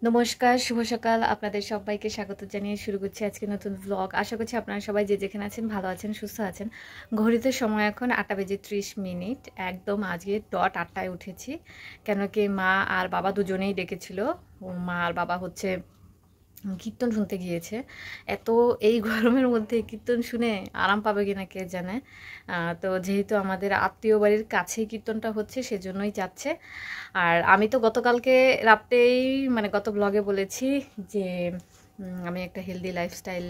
নমস্কার, শুভ সকাল। আপনাদের সবাইকে স্বাগত জানিয়ে শুরু করছি আজকে নতুন ভ্লগ। আশা করছি আপনারা সবাই যে যেখানে আছেন ভালো আছেন, সুস্থ আছেন। ঘড়িতে সময় এখন 8:30। একদম আজকে ডট 8টায় উঠেছি, কেন কি মা আর বাবা দুজনেই ডেকেছিল। মা আর বাবা হচ্ছে কীর্তন শুনতে গিয়েছে। এত এই গরমের মধ্যে কীর্তন শুনে আরাম পাবে কিনা কে জানে। তো যেহেতু আমাদের আত্মীয় বাড়ির কাছেই কীর্তনটা হচ্ছে, সেজন্যই যাচ্ছে। আর আমি তো গতকালকে রাতেই মানে গত ব্লগে বলেছি যে আমি একটা হেলদি লাইফস্টাইল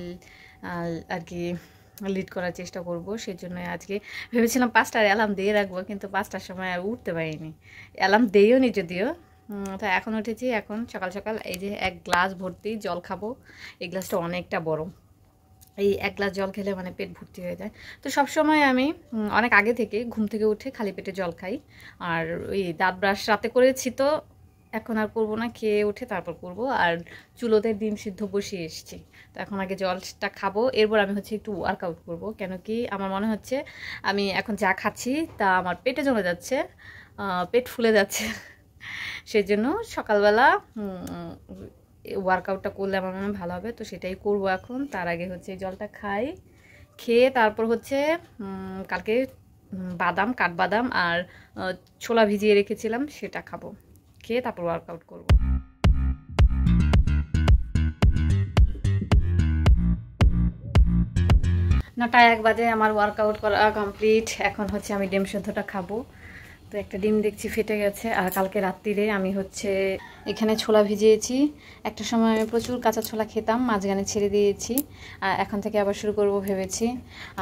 আর কি লিড করার চেষ্টা করব। সেজন্য আজকে ভেবেছিলাম 5টার অ্যালার্ম দিয়ে রাখবো, কিন্তু 5টার সময় আর উঠতে পারিনি। অ্যালার্ম দেইও নি যদিও। তো এখন উঠেছি, এখন সকাল সকাল এই যে 1 গ্লাস ভর্তি জল খাবো। এই গ্লাসটা অনেকটা বড়, এই 1 গ্লাস জল খেলে মানে পেট ভর্তি হয়ে যায়। তো সবসময় আমি অনেক আগে থেকে ঘুম থেকে উঠে খালি পেটে জল খাই। আর ওই দাঁত ব্রাশ রাতে করেছি, তো এখন আর করবো না, খেয়ে উঠে তারপর করব। আর চুলোতে ডিম সিদ্ধ বসিয়ে এসেছি, তো এখন আগে জলটা খাবো, এরপর আমি হচ্ছে একটু ওয়ার্কআউট করব। কেন কি আমার মনে হচ্ছে আমি এখন যা খাচ্ছি তা আমার পেটে জমে যাচ্ছে, পেট ফুলে যাচ্ছে। সেজন্য সকালবেলা ওয়ার্কআউটটা করলে আমার মনে হয় ভালো হবে, তো সেটাই করব এখন। তার আগে হচ্ছে জলটা খাই, খেয়ে তারপর হচ্ছে কালকে বাদাম, কাঠবাদাম আর ছোলা ভিজিয়ে রেখেছিলাম, সেটা খাবো। খেয়ে তারপর ওয়ার্কআউট করব। 9টা 1 বাজে আমার ওয়ার্কআউট করা কমপ্লিট। এখন হচ্ছে আমি ডিম সেদ্ধটা খাবো। তো একটা ডিম দেখছি ফেটে গেছে। আর কালকে রাত্রিরে আমি হচ্ছে এখানে ছোলা ভিজিয়েছি। একটা সময় আমি প্রচুর কাঁচা ছোলা খেতাম, মাঝখানে ছেড়ে দিয়েছি, এখন থেকে আবার শুরু করব ভেবেছি।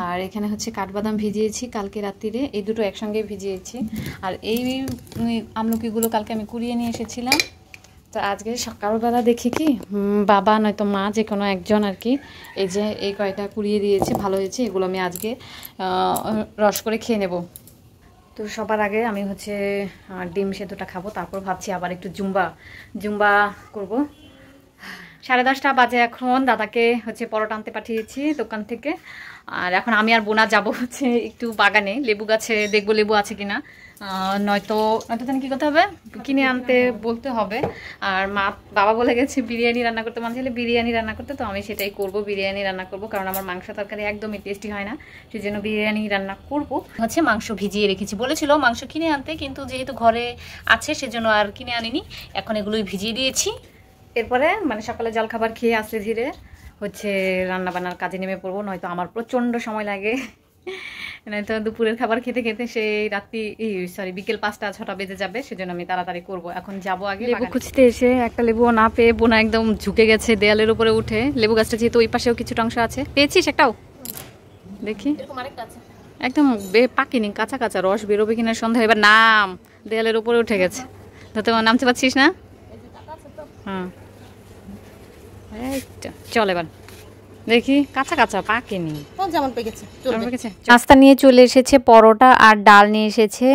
আর এখানে হচ্ছে কাঠবাদাম ভিজিয়েছি কালকে রাত্রিরে, এই দুটো একসঙ্গে ভিজিয়েছি। আর এই আমলকিগুলো কালকে আমি কুড়িয়ে নিয়ে এসেছিলাম। তো আজকে সকালবেলা দেখি কি বাবা নয়তো মা যে কোনো একজন আর কি এই যে এই কয়টা কুড়িয়ে দিয়েছে, ভালো হয়েছে। এগুলো আমি আজকে রস করে খেয়ে নেব। তো সবার আগে আমি হচ্ছে ডিম সেদ্ধটা খাবো, তারপর ভাবছি আবার একটু জুম্বা করব। 10:30 বাজে এখন। দাদাকে হচ্ছে পরোটা আনতে পাঠিয়েছি দোকান থেকে। আর এখন আমি আর বোনা যাব হচ্ছে একটু বাগানে, লেবু গাছে দেখবো লেবু আছে কিনা। নয়তো তাহলে কী করতে হবে, কিনে আনতে বলতে হবে। আর বাবা বলে গেছে বিরিয়ানি রান্না করতে, মনে চাইলে বিরিয়ানি রান্না করতে, তো আমি সেটাই করব, বিরিয়ানি রান্না করব। কারণ আমার মাংস তরকারি একদমই টেস্টি হয় না, সেই জন্য বিরিয়ানি রান্না করব। হচ্ছে মাংস ভিজিয়ে রেখেছি, বলেছিল মাংস কিনে আনতে, কিন্তু যেহেতু ঘরে আছে সেজন্য আর কিনে আনিনি। এখন এগুলোই ভিজিয়ে দিয়েছি। এরপরে মানে সকালে জলখাবার খেয়ে আস্তে ধীরে হচ্ছে রান্নাবান্নার কাজে নেমে পড়বো। নয়তো আমার প্রচণ্ড সময় লাগে, নয়তো দুপুরের খাবার খেতে খেতে সেই বিকেল 5টা-6টা বেজে যাবে। সেজন্য আমি তাড়াতাড়ি করব। এখন যাব আগে লেবু খুঁজতে, এসে একটা লেবুও না পেয়ে বোনা একদম ঝুঁকে গেছে দেয়ালের উপরে উঠে। লেবু গাছটা যেহেতু ওই পাশেও কিছুটা অংশ আছে, পেয়েছিস একটাও? দেখি, একদম পাকিনি, কাঁচা কাঁচা, রস বেরোবে কিনা সন্দেহ। এবার নাম, দেয়ালের উপরে উঠে গেছে, তো নামতে পারছিস না? হ্যাঁ, চল এবার দেখি, কাঁচা কাঁচা পাকেনি। নাস্তা নিয়ে চলে এসেছে পরোটা আর ডাল নিয়ে এসেছে।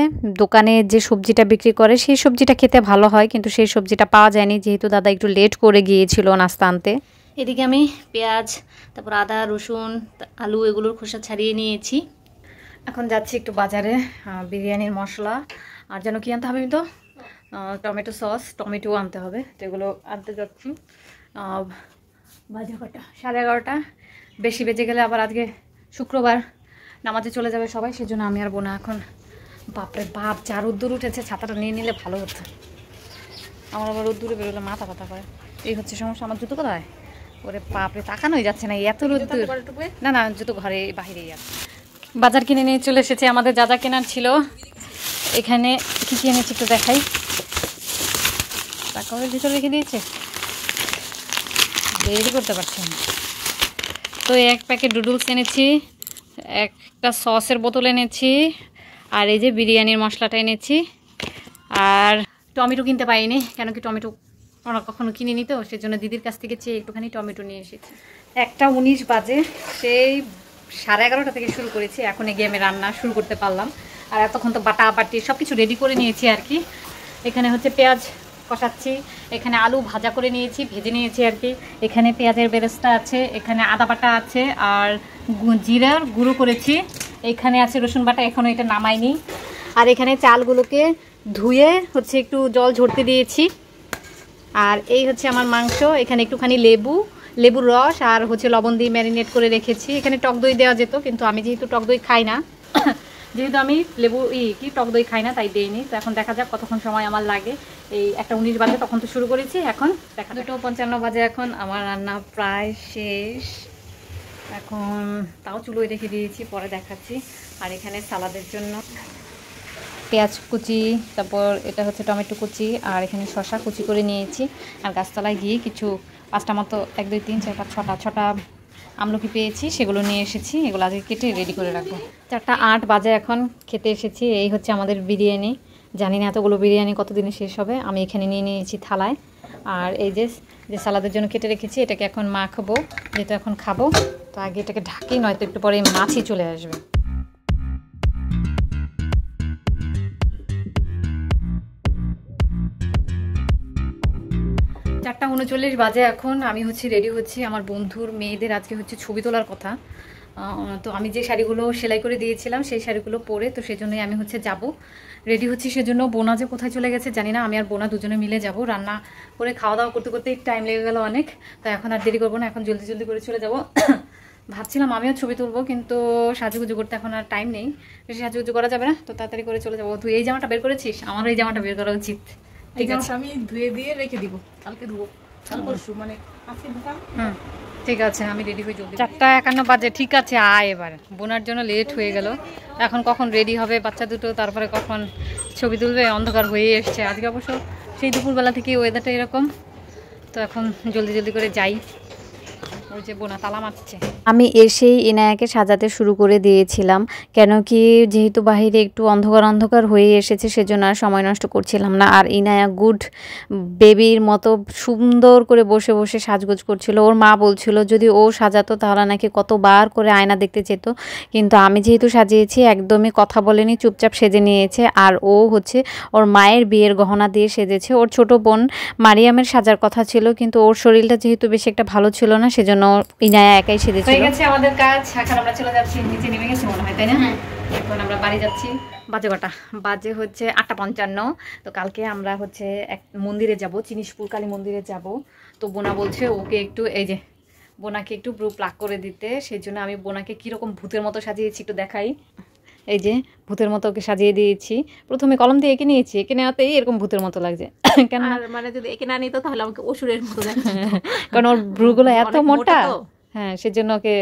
দোকানে যে সবজিটা বিক্রি করে সেই সবজিটা খেতে ভালো হয়, কিন্তু সেই সবজিটা পাওয়া যায়নি, যেহেতু দাদা একটু লেট করে গিয়েছিল নাস্তা আনতে। এদিকে আমি পেঁয়াজ, তারপর আদা, রসুন, আলু এগুলোর খোসা ছাড়িয়ে নিয়েছি। এখন যাচ্ছি একটু বাজারে বিরিয়ানির মশলা আর যেন কি আনতে হবে, আমি তো টমেটো সস, টমেটো আনতে হবে, তো এগুলো আনতে যাচ্ছি। বাজে কটা, 11:30। বেশি বেজে গেলে আবার আজকে শুক্রবার নামাজে চলে যাবে সবাই, সেজন্য আমি আর বোনা এখন। বাপরে বাপ, যা রোদ্দুর উঠেছে, ছাতাটা নিয়ে নিলে ভালো হতো। আমার আবার রোদ্দুরে বেরোলে মাথা ব্যথা করে, এই হচ্ছে সমস্যা। আমার জুতো কোথায়? ওরে বাপরে, তাকানোই যাচ্ছে না, এত রোদ্দুর। না না, জুতো ঘরে বাহিরেই আছে। বাজার কিনে নিয়ে চলে এসেছে, আমাদের যা যা কেনার ছিল। এখানে কী কী এনেছি একটু দেখাই। টাকা ভিতরে রেখে দিয়েছে, বেরই করতে পারছি না। তো 1 প্যাকেট নুডলস এনেছি, একটা সসের বোতল এনেছি, আর এই যে বিরিয়ানির মশলাটা এনেছি। আর টমেটো কিনতে পারিনি, কেন কি টমেটো ওরা কখনো কিনিনি, তো সেজন্য দিদির কাছ থেকে চেয়ে একটুখানি টমেটো নিয়ে এসেছি। 1:19 বাজে, সেই 11:30 থেকে শুরু করেছি, এখন গিয়ে আমি রান্না শুরু করতে পারলাম। আর এতক্ষণ তো বাটি সব কিছু রেডি করে নিয়েছি আর কি। এখানে হচ্ছে পেঁয়াজ কষাচ্ছি, এখানে আলু ভাজা করে নিয়েছি, ভেজে নিয়েছি আর কি। এখানে পেঁয়াজের বেরেস্তা আছে, এখানে আদা বাটা আছে, আর জিরার গুঁড়ো করেছি। এখানে আছে রসুন বাটা, এখনও এটা নামাইনি। আর এখানে চালগুলোকে ধুয়ে হচ্ছে একটু জল ঝরতে দিয়েছি। আর এই হচ্ছে আমার মাংস, এখানে একটুখানি লেবুর রস আর হচ্ছে লবণ দিয়ে ম্যারিনেট করে রেখেছি। এখানে টক দই দেওয়া যেত, কিন্তু আমি যেহেতু টক দই খাই না, যেহেতু আমি টক দই খাই না, তাই দিইনি। তো এখন দেখা যাক কতক্ষণ সময় আমার লাগে। এই 1:19 বাজে, তখন তো শুরু করেছি। এখন দেখা 2:55 বাজে, এখন আমার রান্না প্রায় শেষ। এখন তাও চুলোয় রেখে দিয়েছি, পরে দেখাচ্ছি। আর এখানে সালাদের জন্য পেঁয়াজ কুচি, তারপর এটা হচ্ছে টমেটো কুচি, আর এখানে শসা কুচি করে নিয়েছি। আর গাছতলায় গিয়ে কিছু 5টা মতো 1 2 3 4 5 6টা আমলকি পেয়েছি, সেগুলো নিয়ে এসেছি। এগুলো আগে কেটে রেডি করে রাখবো। 4:08 বাজে, এখন খেতে এসেছি। এই হচ্ছে আমাদের বিরিয়ানি। জানি না এতগুলো বিরিয়ানি কতদিনে শেষ হবে। আমি এখানে নিয়ে নিয়েছি থালায়। আর এই যে সালাদের জন্য কেটে রেখেছি, এটাকে এখন মাখবো, যেহেতু এখন খাবো। তো আগে এটাকে ঢাকি, নয়তো একটু পরে মাছই চলে আসবে। 4:39 বাজে, এখন আমি হচ্ছে রেডি হচ্ছি। আমার বন্ধুর মেয়েদের আজকে হচ্ছে ছবি তোলার কথা। তো আমি যে শাড়িগুলো সেলাই করে দিয়েছিলাম সেই শাড়িগুলো পরে, তো সেজন্যই আমি হচ্ছে যাব, রেডি হচ্ছি। সেজন্য বোনা যে কোথায় চলে গেছে জানি না। আমি আর বোনা দুজনে মিলে যাব। রান্না করে খাওয়া দাওয়া করতে করতে টাইম লেগে গেল অনেক। তো এখন আর দেরি করবো না, এখন জলদি জলদি করে চলে যাব। ভাবছিলাম আমিও ছবি তুলবো, কিন্তু সাজুগুজু করতে এখন আর টাইম নেই। বেশি সাজুগুজু করা যাবে না, তো তাড়াতাড়ি করে চলে যাবো। তুই এই জামাটা বের করেছিস? আমারও এই জামাটা বের করা উচিত। ঠিক আছে, আমি ধুয়ে দিয়ে রেখে দিব, কালকে ধুবো। মানে ঠিক আছে, আমি রেডি হয়ে জলদি। 4:51 বাজে, ঠিক আছে আয়। এবার বোনার জন্য লেট হয়ে গেল। এখন কখন রেডি হবে বাচ্চা দুটো, তারপরে কখন ছবি তুলবে, অন্ধকার হয়ে এসছে। আজকে অবশ্য সেই দুপুরবেলা থেকে ওয়েদারটা এরকম। তো এখন জলদি জলদি করে যাই। ওই যে বোনা তালা মারছে। আমি এসেই ইনায়াকে সাজাতে শুরু করে দিয়েছিলাম, কেন কি যেহেতু বাহিরে একটু অন্ধকার অন্ধকার হয়ে এসেছে, সেজন্য আর সময় নষ্ট করছিলাম না। আর ইনায়া গুড বেবির মতো সুন্দর করে বসে বসে সাজগোজ করছিল। ওর মা বলছিল যদি ও সাজাতো তাহলে নাকি কতবার করে আয়না দেখতে যেত, কিন্তু আমি যেহেতু সাজিয়েছি একদমই কথা বলেনি, চুপচাপ সেজে নিয়েছে। আর ও হচ্ছে ওর মায়ের বিয়ের গহনা দিয়ে সেজেছে। ওর ছোট বোন মারিয়ামের সাজার কথা ছিল, কিন্তু ওর শরীরটা যেহেতু বেশি একটা ভালো ছিল না, সেজন্য ইনায়া একাই সেজেছিল। হয়ে গেছে আমাদের কাজ, এখন আমরা চলে যাচ্ছি। নিচে নেমে গেছি মনে হয়, তাই না? এখন আমরা বাড়ি যাচ্ছি। বাজে কটা? বাজে হচ্ছে 8:55। তো কালকে আমরা হচ্ছে এক মন্দিরে যাব, চিনিশপুর কালী মন্দিরে যাব। তো বোনা বলছে ওকে একটু, এই যে বোনাকে একটু ব্রু প্লাক করে দিতে। সেই জন্য আমি বোনাকে কীরকম ভূতের মতো সাজিয়েছি একটু দেখাই। এই যে ভূতের মতো ওকে সাজিয়ে দিয়েছি। প্রথমে কলম দিয়ে এঁকে নিয়েছি, এঁকে নেওয়াতেই এরকম ভূতের মতো লাগছে। কেন মানে যদি এঁকে না নিত তাহলে আমাকে অসুরের মতো লাগছে, কারণ ওর ব্রুগুলো এত মোটা। হ্যাঁ, সেজন্য ওকে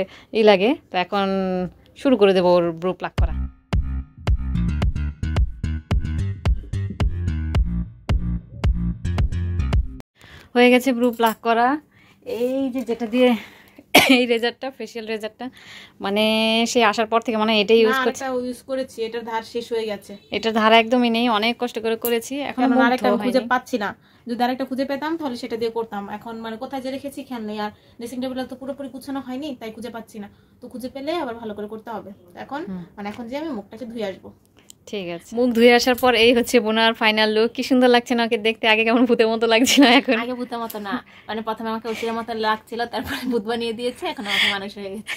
লাগে। তো এখন শুরু করে দেবো ওর ব্রু প্লাক করা। হয়ে গেছে ব্রু প্লাক করা। এই যে যেটা দিয়ে এই রেজারটা, ফেশিয়াল রেজারটা, মানে সে আসার পর থেকে মানে এটাই ইউজ করেছি। এটার ধার শেষ হয়ে গেছে, এটার ধার একদমই নেই। অনেক কষ্ট করে করেছি, এখন আরেকটা খুঁজে পাচ্ছি না। যদি আরেকটা খুঁজে পেতাম তাহলে সেটা দিয়ে করতাম। এখন মানে কোথায় যে রেখেছি খেয়াল নেই। আর ড্রেসিং টেবিল তো পুরোপুরি গুছানো হয়নি, তাই খুঁজে পাচ্ছি না। তো খুঁজে পেলে আবার ভালো করে করতে হবে। এখন এখন যে আমি মুখটাকে ধুয়ে আসবো। ঠিক আছে, মুখ ধুয়ে আসার পর এই হচ্ছে বোনার ফাইনাল লুক। কি সুন্দর লাগছে না ওকে দেখতে? আগে কেমন ভূতের মতো লাগছিল, এখন আগে ভূতের মতো না, মানে প্রথমে আমাকে অসুরের মতো লাগছিল, তারপরে ভূত বানিয়ে দিয়েছে, এখন আমাকে মানুষ হয়ে গেছে।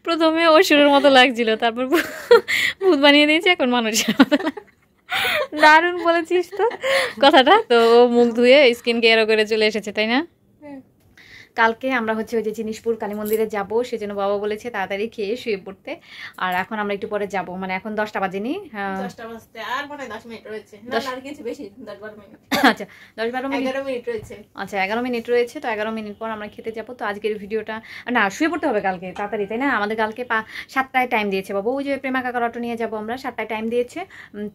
প্রথমে অসুরের মতো লাগছিল, তারপর ভূত বানিয়ে দিয়েছে, এখন মানুষের মতো। দারুণ বলেছিস তো কথাটা। তো মুখ ধুয়ে স্কিন কেয়ার করে চলে এসেছে, তাই না? কালকে আমরা হচ্ছে ওই যে জিনিসপুর কালী মন্দিরে যাব, সেজন্য বাবা বলেছে তাড়াতাড়ি খেয়ে শুয়ে পড়তে। আর এখন আমরা একটু পরে যাব, মানে এখন 10টা বাজেনি। 10টা বাজতে আর মানে 10 মিনিট রয়েছে, না আর কিছু বেশি, 10-12 মিনিট। আচ্ছা, 10-12 মিনিট, 11 মিনিট রয়েছে। আচ্ছা 11 মিনিট রয়েছে। তো 11 মিনিট পর আমরা খেতে যাব। তো আজকের ভিডিওটা না, শুয়ে পড়তে হবে কালকে তাড়াতাড়ি, তাই না? আমাদের কালকে 7টায় টাইম দিয়েছে বাবু। ওই যে প্রেমা কাকার অটো নিয়ে যাব আমরা, 7টায় টাইম দিয়েছে।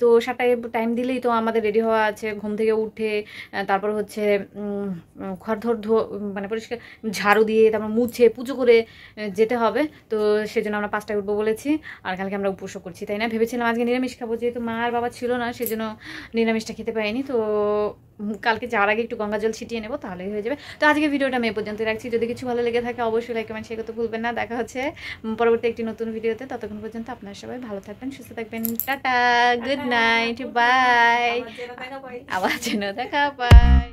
তো 7টায় টাইম দিলেই তো আমাদের রেডি হওয়া আছে। ঘুম থেকে উঠে তারপর হচ্ছে ঘর মানে পরিষ্কার ঝাড়ু দিয়ে তারপর মুছে পুজো করে যেতে হবে। তো সেজন্য আমরা 5টায় উঠবো বলেছি। আর কালকে আমরা উপোসও করছি, তাই না? ভেবেছিলাম আজকে নিরামিষ খাবো, যেহেতু মা আর বাবা ছিল না, সেজন্য নিরামিষটা খেতে পাইনি। তো কালকে যাওয়ার আগে একটু গঙ্গা জল ছিটিয়ে নেবো, তাহলেই হয়ে যাবে। তো আজকে ভিডিওটা আমি এ পর্যন্ত রাখছি। যদি কিছু ভালো লেগে থাকে অবশ্যই লাইক কমেন্ট শেয়ার করতে ভুলবেন না। দেখা হচ্ছে পরবর্তী একটি নতুন ভিডিওতে। ততক্ষণ পর্যন্ত আপনারা সবাই ভালো থাকবেন, সুস্থ থাকবেন। Tata, good night, bye. আবার যেন দেখা পাই।